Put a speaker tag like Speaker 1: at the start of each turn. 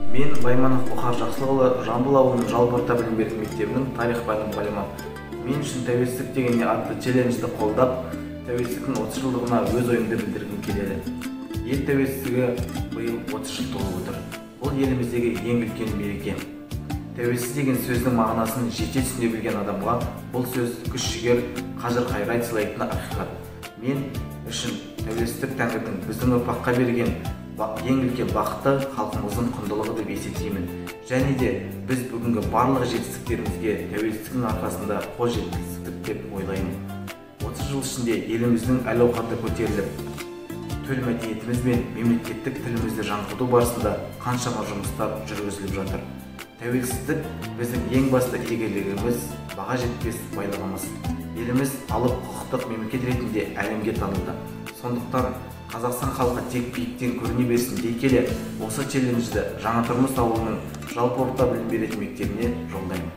Speaker 1: Мен Байманов Бұқар Жақсылықұлы Жамбыл ауылының жалпы орта білім беру мектебінің тарих пәні мұғалімі. Мен үшін тәуелсіздік деген атты челленджді қолдап, тәуелсіздіктің 30 жылдығына өз ойымды білдіргім келеді. Ел тәуелсіздігі биыл 30 жыл толып отыр. Бұл еліміздегі ең үлкен мереке. Тәуелсіз деген сөздің мағынасын жете түсіне білген адамға бұл сөз күш-жігер, қажыр-қайрат сыйлайтыны ақиқат. Мен үшін тәуелсіздік Тәңірдің біздің ұрпаққа берген ең үлкен бақыты халқымыздың құндылығы деп есептеймін. Және де біз бүгінгі барлық жетістіктерімізге тәуелсіздіктің арқасында қол жеткіздік деп ойлаймын. 30 жыл ішінде еліміздің әл-ауқаты көтеріліп, төл мәдениетіміз бен мемлекеттік тілімізді жаңғырту барысында қаншама жұмыстар жүргізіліп жатыр. Тәуелсіздік біздің ең басты игілігіміз, баға жетпес байлығымыз. Еліміз алып құқықтық мемлекет ретінде әлемге танылды. Сондықтан Қазақстан халқы тек биіктен көріне берсін дей келе, осы челленджді Жаңатұрмыс ауылының жалпы орта білім беретін мектебіне жолдаймын.